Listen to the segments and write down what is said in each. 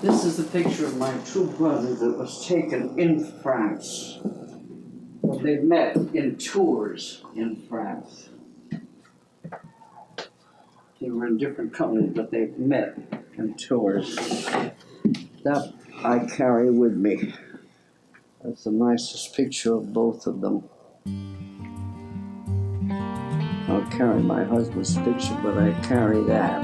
This is a picture of my two brothers that was taken in France. They met in tours in France. They were in different companies, but they met in tours. That I carry with me. That's the nicest picture of both of them. I'll carry my husband's picture, but I carry that.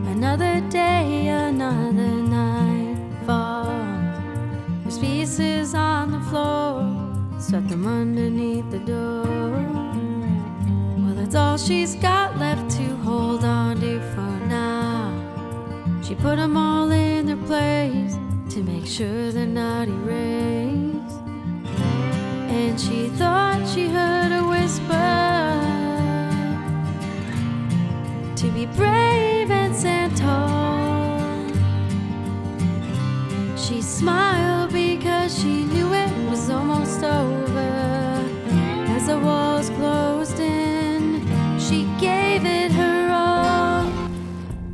Another day, another night falls. There's pieces on the floor, swept them underneath the door. Well, that's all she's got left to hold on to for now. She put them all in their place to make sure they're not erased. And she thought she heard a whisper to be brave and stand tall. She smiled because she knew it was almost over. As the walls closed in, she gave it her all.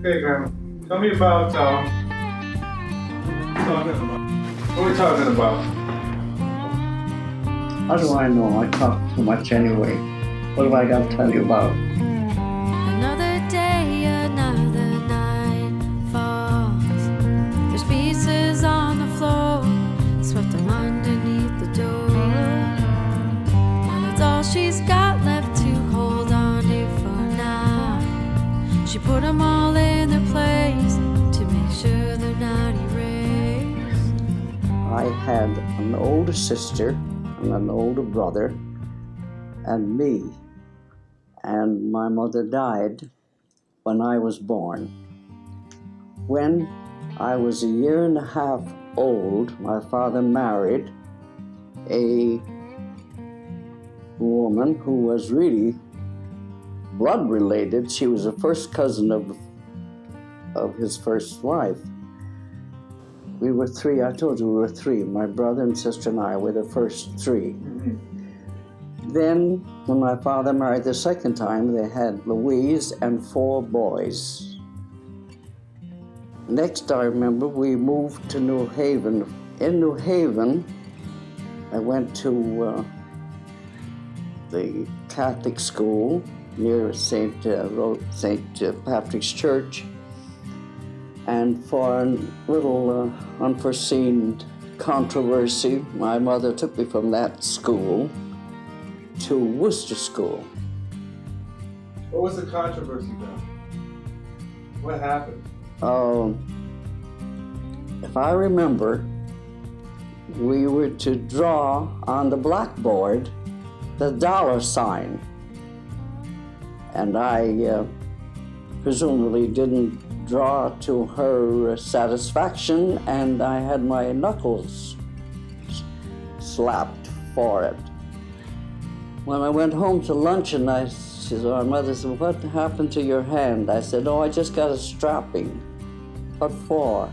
Okay, Grandma, tell me about, what are we talking about? How do I know? I talk too much anyway. What have I got to tell you about? Another day, another night falls. There's pieces on the floor, swept them underneath the door. Well, that's all she's got left to hold on to for now. She put them all in their place to make sure they're not erased. I had an older sister and an older brother and me. And my mother died when I was born. When I was a year and a half old, my father married a woman who was really blood related. She was a first cousin of his first wife. We were three, I told you we were three. My brother and sister and I were the first three. Then, when my father married the second time, they had Louise and 4 boys. Next, I remember we moved to New Haven. In New Haven, I went to the Catholic school near St. Patrick's Church. And for a little unforeseen controversy, my mother took me from that school to Worcester School. What was the controversy then? What happened? If I remember, we were to draw on the blackboard the $sign. And I presumably didn't draw to her satisfaction, and I had my knuckles slapped for it. When I went home to luncheon, my mother said, "What happened to your hand?" I said, "Oh, I just got a strapping." "What for?"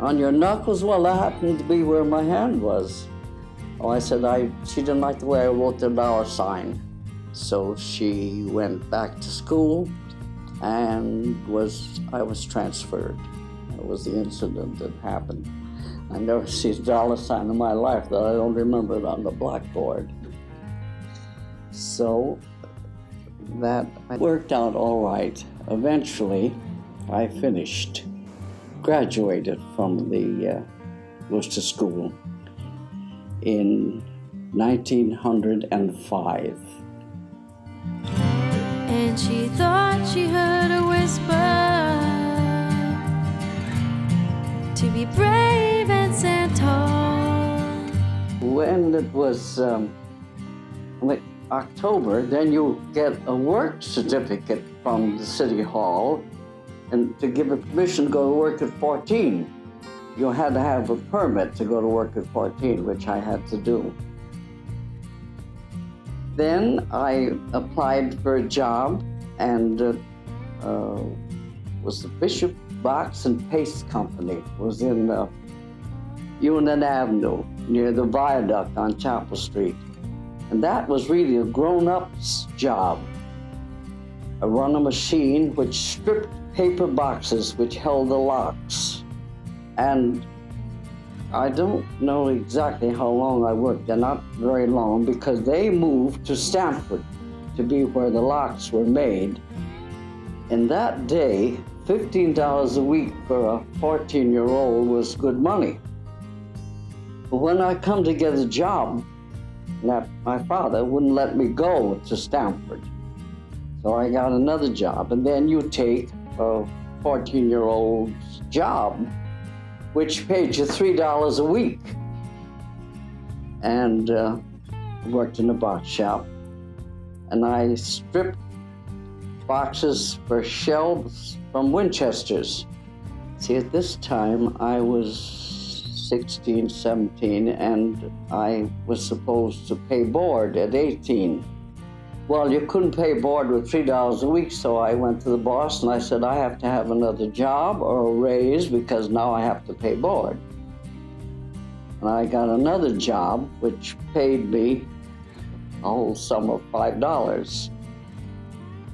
"On your knuckles?" "Well, that happened to be where my hand was." Oh, I said, she didn't like the way I wrote the $sign. So she went back to school and I was transferred. That was the incident that happened. I never seen a $sign in my life that I don't remember it on the blackboard. So that worked out all right. Eventually, I finished, graduated from the Worcester School in 1905. And she thought she heard a whisper to be brave and stand tall. When it was October, then you get a work certificate from the City Hall, and to give a permission to go to work at 14. You had to have a permit to go to work at 14, which I had to do. Then I applied for a job and was the Bishop Box and Paste Company. It was in Union Avenue near the viaduct on Chapel Street. And that was really a grown-up's job. I run a machine which stripped paper boxes which held the locks. And I don't know exactly how long I worked there, not very long, because they moved to Stanford to be where the locks were made. In that day, $15 a week for a 14-year-old was good money. But when I come to get a job, my father wouldn't let me go to Stanford. So I got another job, and then you take a 14-year-old's job, which paid you $3 a week. And worked in a box shop, and I stripped boxes for shelves from Winchesters. See, at this time, I was 16, 17, and I was supposed to pay board at 18. Well, you couldn't pay board with $3 a week, so I went to the boss and I said, I have to have another job or a raise because now I have to pay board. And I got another job which paid me a whole sum of $5,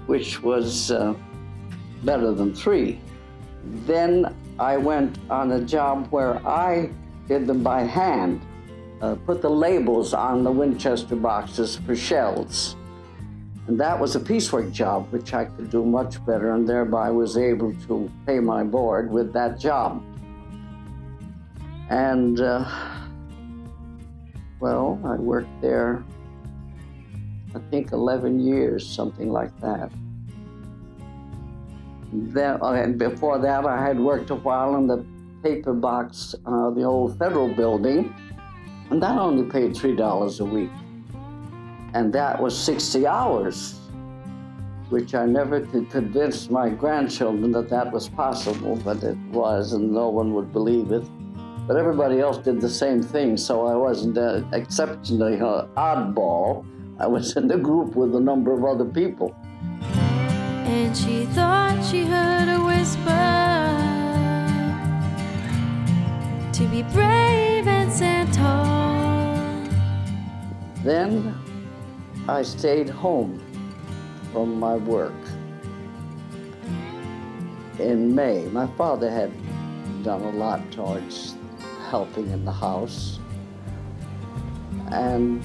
which was better than $3. Then I went on a job where I did them by hand, put the labels on the Winchester boxes for shelves. And that was a piecework job, which I could do much better, and thereby was able to pay my board with that job. And, well, I worked there, I think 11 years, something like that. Then, and before that, I had worked a while in the paper box, the old Federal building, and that only paid $3 a week. And that was 60 hours, which I never could convince my grandchildren that that was possible, but it was, and no one would believe it. But everybody else did the same thing, so I wasn't exceptionally oddball. I was in the group with a number of other people. And she thought she heard a whisper to be brave and stand tall. Then I stayed home from my work. In May, my father had done a lot towards helping in the house. And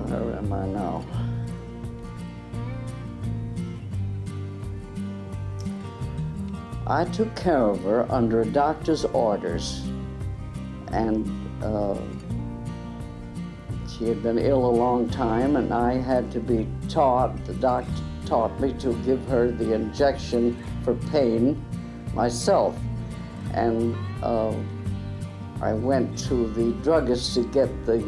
where am I now? I took care of her under a doctor's orders, and she had been ill a long time, and I had to be taught, the doctor taught me to give her the injection for pain myself. And I went to the druggist to get the,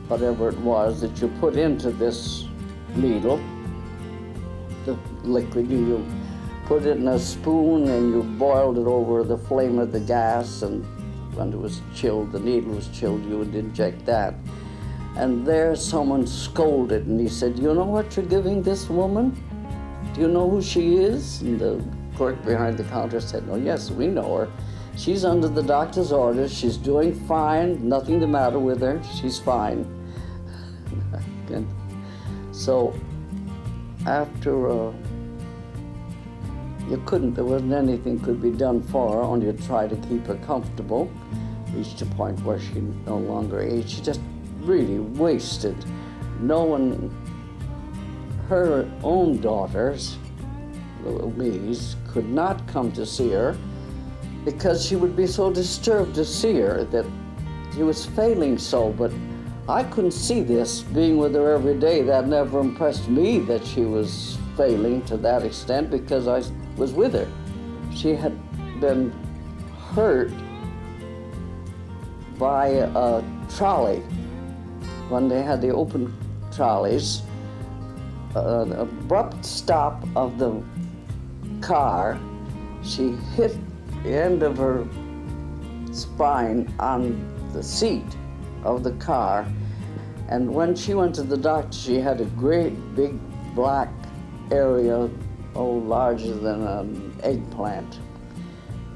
whatever it was that you put into this needle, the liquid. You put it in a spoon and you boiled it over the flame of the gas, and when it was chilled, the needle was chilled, you would inject that. And there someone scolded, and he said, "You know what you're giving this woman? Do you know who she is?" And the clerk behind the counter said, "Oh, yes, we know her. She's under the doctor's orders. She's doing fine. Nothing the matter with her. She's fine." And so after there wasn't anything could be done for her, only to try to keep her comfortable. Reached a point where she no longer ate. She just really wasted. No one, her own daughters, little me's, could not come to see her because she would be so disturbed to see her that she was failing so. But I couldn't see this, being with her every day. That never impressed me that she was failing to that extent because I was with her. She had been hurt by a trolley. When they had the open trolleys, an abrupt stop of the car, she hit the end of her spine on the seat of the car. And when she went to the doctor, she had a great big black area, larger than an eggplant,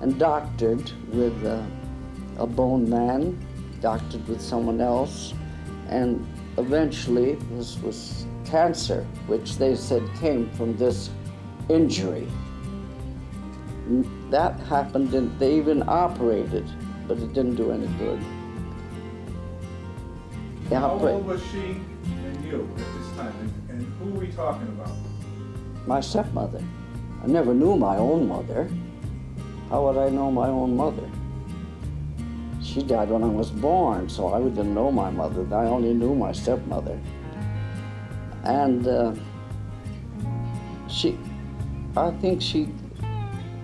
and doctored with a bone man, doctored with someone else, and eventually this was cancer, which they said came from this injury. That happened, and they even operated, but it didn't do any good. How old was she and you at this time? And who are we talking about? My stepmother. I never knew my own mother. How would I know my own mother? She died when I was born, so I didn't know my mother. I only knew my stepmother. And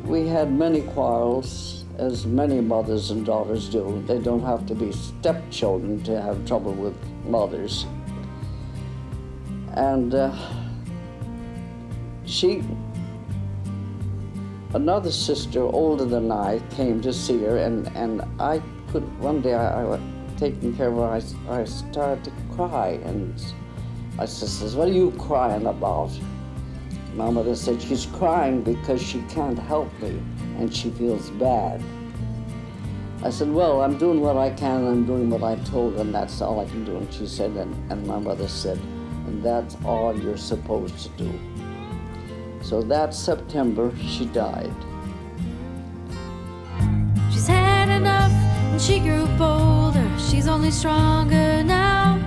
we had many quarrels, as many mothers and daughters do. They don't have to be stepchildren to have trouble with mothers. And another sister older than I came to see her, and one day I was taking care of her, I started to cry, and my sister says, "What are you crying about?" My mother said, "She's crying because she can't help me, and she feels bad." I said, "Well, I'm doing what I can, and I'm doing what I told her, and that's all I can do." And she said, and my mother said, "And that's all you're supposed to do." So that September, she died. She's had enough and she grew bolder. She's only stronger now.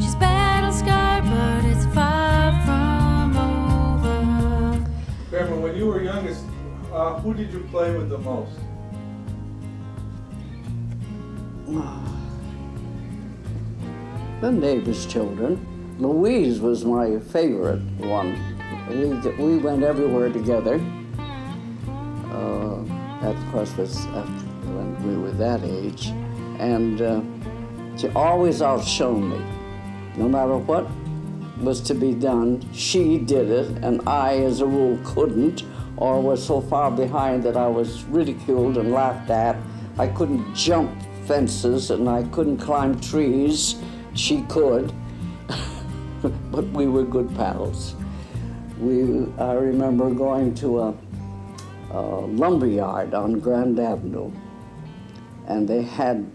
She's battle scarred, but it's far from over. Grandma, when you were youngest, who did you play with the most? The neighbor's children. Louise was my favorite one. We went everywhere together. That, of course, was after when we were that age. And she always outshone me. No matter what was to be done, she did it, and I, as a rule, couldn't, or was so far behind that I was ridiculed and laughed at. I couldn't jump fences, and I couldn't climb trees. She could, but we were good pals. I remember going to a lumber yard on Grand Avenue, and they had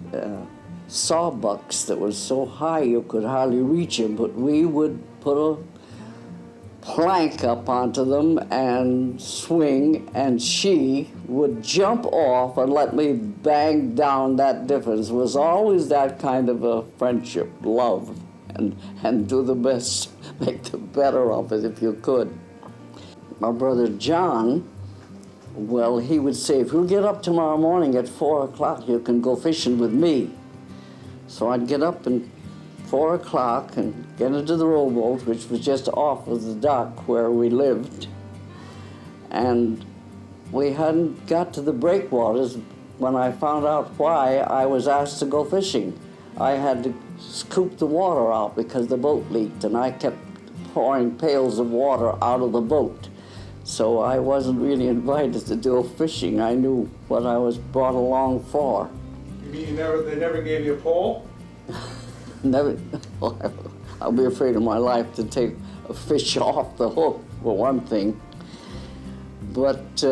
sawbucks that were so high you could hardly reach them, but we would put a plank up onto them and swing, and she would jump off and let me bang down that difference. It was always that kind of a friendship, love, and do the best, make the better of it if you could. My brother John, well, he would say, "If you get up tomorrow morning at 4 o'clock, you can go fishing with me." So I'd get up at 4 o'clock and get into the rowboat, which was just off of the dock where we lived. And we hadn't got to the breakwaters when I found out why I was asked to go fishing. I had to scoop the water out because the boat leaked, and I kept pouring pails of water out of the boat. So I wasn't really invited to do fishing. I knew what I was brought along for. You mean they never gave you a pole? Never. I'll be afraid of my life to take a fish off the hook, for one thing. But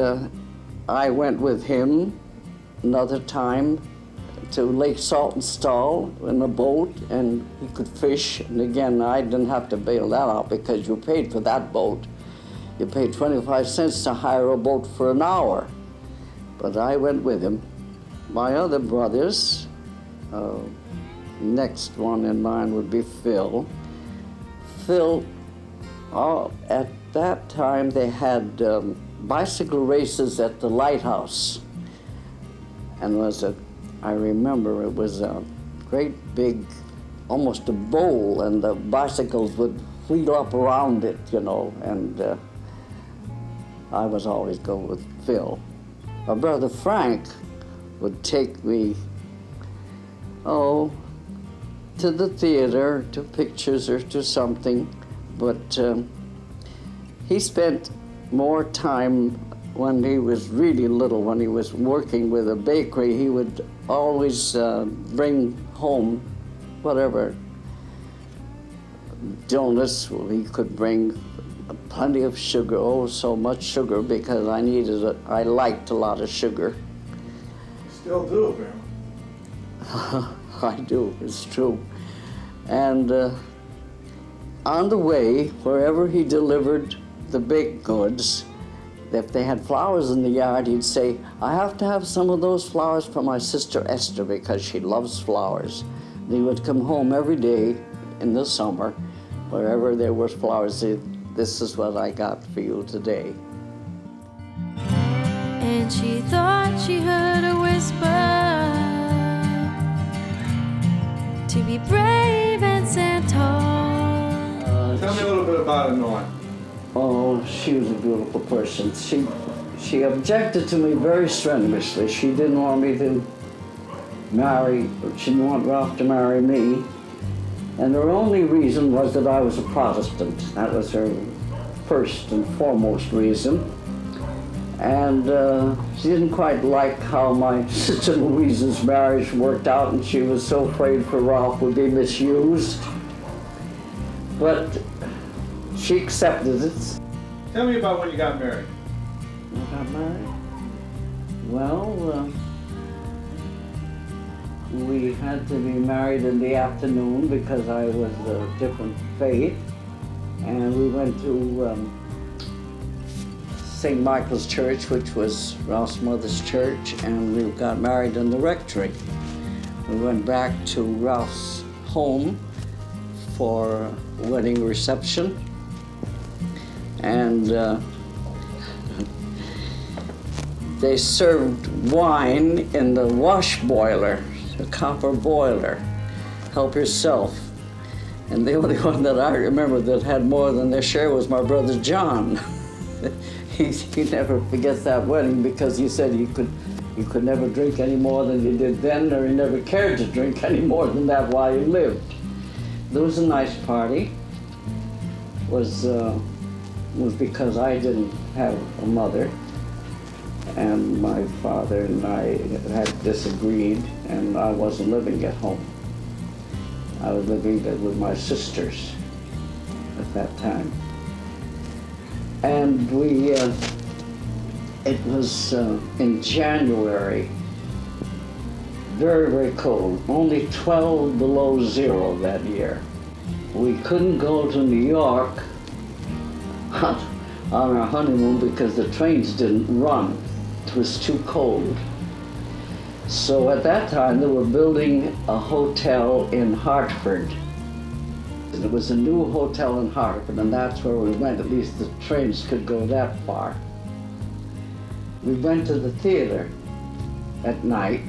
I went with him another time to Lake Saltonstall in a boat, and he could fish. And again, I didn't have to bail that out because you paid for that boat. You paid 25 cents to hire a boat for an hour. But I went with him. My other brothers, next one in line would be Phil. Phil, at that time they had bicycle races at the lighthouse. And I remember it was a great big, almost a bowl, and the bicycles would wheel up around it, and I was always go with Phil. My brother Frank would take me, to the theater, to pictures or to something, but he spent more time when he was really little, when he was working with a bakery. He would always bring home whatever donuts. He could bring plenty of sugar, so much sugar, because I liked a lot of sugar. You still do, Grandma. I do, it's true. And on the way, wherever he delivered the baked goods, if they had flowers in the yard, he'd say, I have to have some of those flowers for my sister Esther because she loves flowers. And he would come home every day in the summer, wherever there were flowers, this is what I got for you today. And she thought she heard a whisper to be brave and stand tall. Tell me a little bit about Annoy. Oh, she was a beautiful person. She objected to me very strenuously. She didn't want me to marry, she didn't want Ralph to marry me. And her only reason was that I was a Protestant. That was her first and foremost reason. And she didn't quite like how my sister Louise's marriage worked out, and she was so afraid for Ralph would be misused. But she accepted it. Tell me about when you got married. I got married? Well, we had to be married in the afternoon because I was a different faith. And we went to St. Michael's Church, which was Ralph's mother's church, and we got married in the rectory. We went back to Ralph's home for a wedding reception. And they served wine in the wash boiler, the copper boiler, help yourself. And the only one that I remember that had more than their share was my brother John. He never forgets that wedding because he said you could never drink any more than you did then, or he never cared to drink any more than that while he lived. There was a nice party. Was because I didn't have a mother, and my father and I had disagreed, and I wasn't living at home. I was living with my sisters at that time. And it was in January, very, very cold, only 12 below zero that year. We couldn't go to New York on our honeymoon because the trains didn't run. It was too cold. So at that time, they were building a hotel in Hartford. And it was a new hotel in Hartford, and that's where we went. At least the trains could go that far. We went to the theater at night,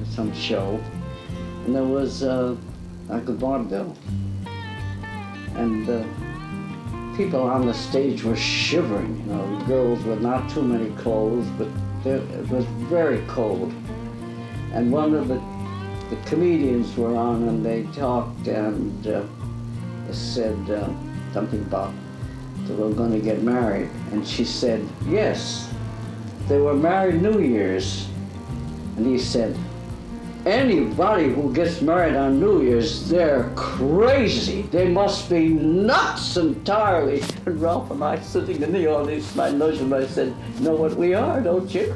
some show, and there was like a vaudeville. And people on the stage were shivering, you know, girls with not too many clothes, but it was very cold. And one of the comedians were on, and they talked, and said something about they were going to get married. And she said, yes, they were married New Year's. And he said, anybody who gets married on New Year's, they're crazy. They must be nuts entirely. And Ralph and I sitting in the audience, my notion, I said, you know what we are, don't you?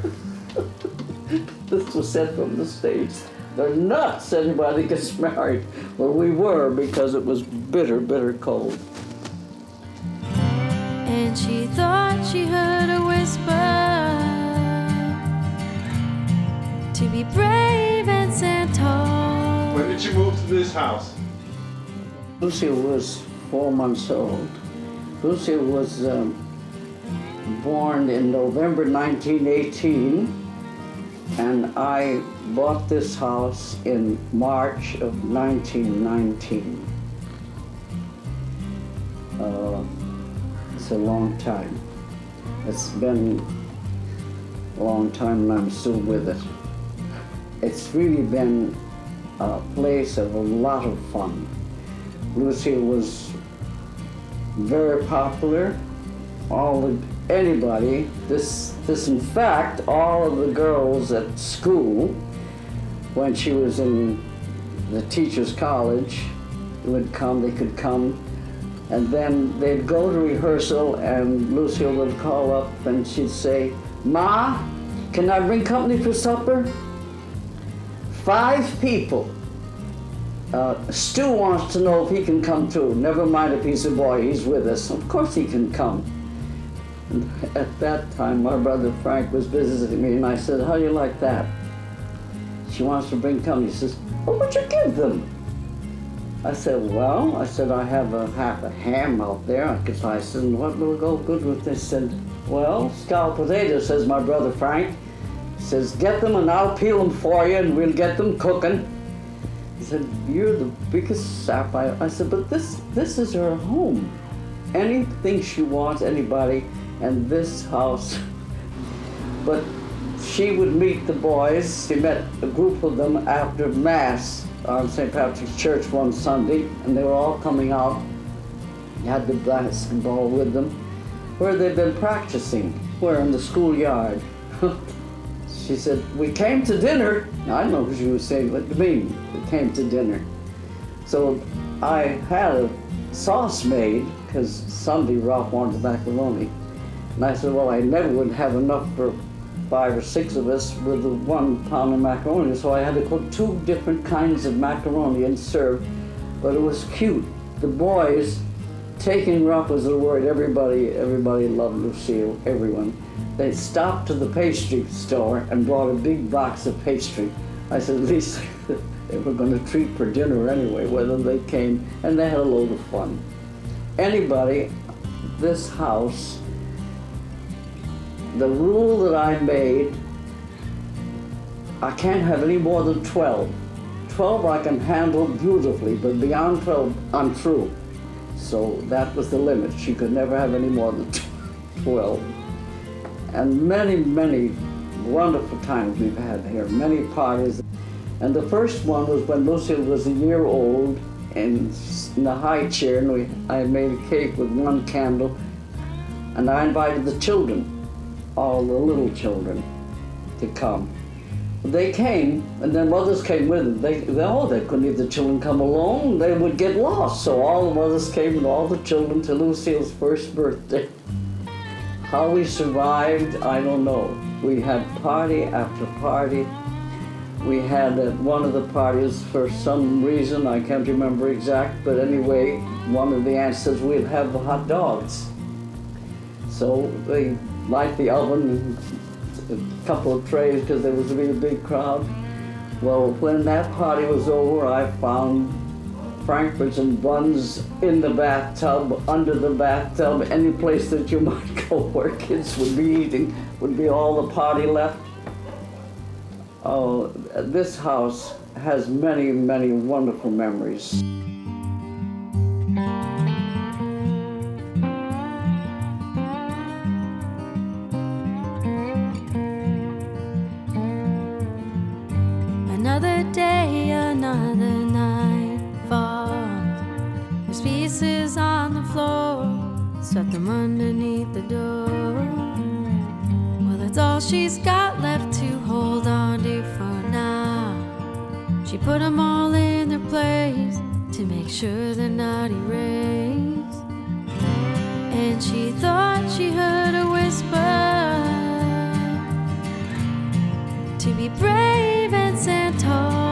This was said from the stage. They're nuts, anybody gets married. Well, we were, because it was bitter, bitter cold. And she thought she heard a whisper to be brave and stand tall. When did you move to this house? Lucille was 4 months old. Lucille was born in November 1918, and I bought this house in March of 1919. It's a long time. It's been a long time, and I'm still with it. It's really been a place of a lot of fun. Lucille was very popular. Anybody, this in fact, all of the girls at school, when she was in the teacher's college, would come, they could come, and then they'd go to rehearsal, and Lucille would call up and she'd say, Ma, can I bring company for supper? 5 people. Stu wants to know if he can come too. Never mind if he's a boy, he's with us. Of course he can come. And at that time, my brother Frank was visiting me, and I said, how do you like that? She wants to bring company. He says, what would you give them? I said, well, I have half a ham out there. I said, what will go good with this? He said, well, scalloped potatoes, says my brother Frank. He says, get them and I'll peel them for you and we'll get them cooking. He said, you're the biggest sap. I said, but this is her home. Anything she wants, anybody, and this house. But she would meet the boys. She met a group of them after Mass on St. Patrick's Church one Sunday, and they were all coming out. They had the basketball with them. Where they'd been practicing, where in the schoolyard. She said, we came to dinner. I don't know what she was saying, what do you mean, we came to dinner? So I had a sauce made, because Sunday Ralph wanted macaroni. And I said, well, I never would have enough for 5 or 6 of us with the 1 pound of macaroni, so I had to cook 2 different kinds of macaroni and serve, but it was cute. The boys, taking Ralph was the word, everybody loved Lucille, everyone. They stopped to the pastry store and brought a big box of pastry. I said, at least they were going to treat for dinner anyway, whether they came, and they had a load of fun. Anybody, this house, the rule that I made, I can't have any more than 12. 12 I can handle beautifully, but beyond 12, I'm through. So that was the limit. She could never have any more than 12. And many, many wonderful times we've had here, many parties. And the first one was when Lucille was a year old and in the high chair, and I made a cake with 1 candle, and I invited the children, all the little children, to come. They came, and then mothers came with them. They couldn't leave the children come alone. They would get lost. So all the mothers came with all the children to Lucille's first birthday. How we survived, I don't know. We had party after party. We had at one of the parties, for some reason, I can't remember exact, but anyway, one of the aunts says, we'll have hot dogs. So they light the oven, a couple of trays, because there was a really big crowd. Well, when that party was over, I found frankfurts and buns in the bathtub, under the bathtub, any place that you might go where kids would be eating, would be all the party left. Oh, this house has many, many wonderful memories. Another day, another night falls. There's pieces on the floor, swept them underneath the door. Well, that's all she's got left to hold on to for now. She put them all in their place to make sure they're not erased. And she thought she heard a whisper to be brave and stand tall.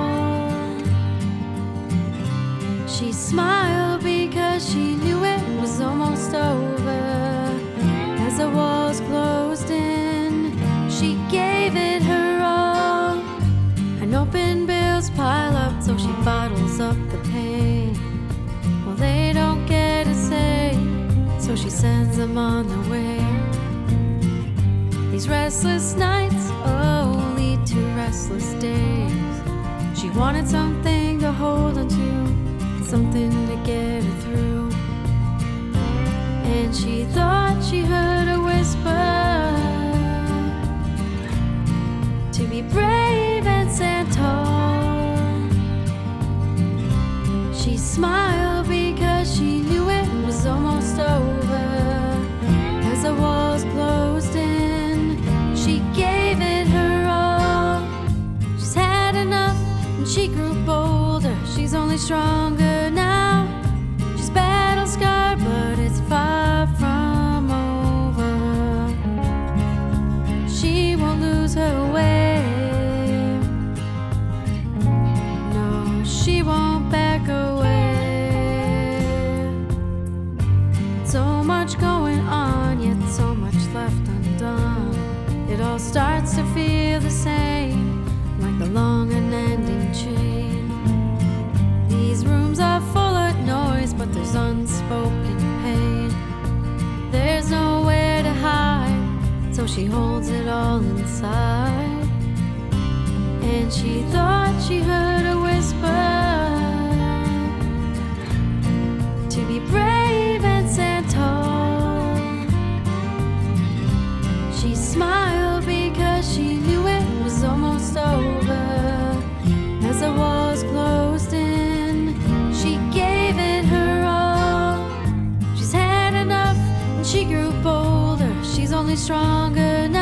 She smiled because she knew it was almost over. As the walls closed in, she gave it her all. And open bills pile up, so she bottles up the pain. Well, they don't get a say, so she sends them on their way. These restless nights, oh, lead to restless days. She wanted something to hold on to, something to get her through. And she thought she heard a whisper to be brave and stand tall. She smiled because she knew it was almost over. As the walls closed in, she gave it her all. She's had enough and she grew bolder. She's only stronger now. She's battle scarred, but it's far from over. She won't lose her way. No, she won't back So much going on, yet so much left undone. It all starts to feel the same, like the long unending chain. These rooms are full of noise, but there's unspoken pain. There's nowhere to hide, so she holds it all inside. And she thought she heard a whisper to be brave and stand tall. She smiled because she knew it was almost over. As the walls closed in, she gave it her all. She's had enough and she grew bolder. She's only stronger now.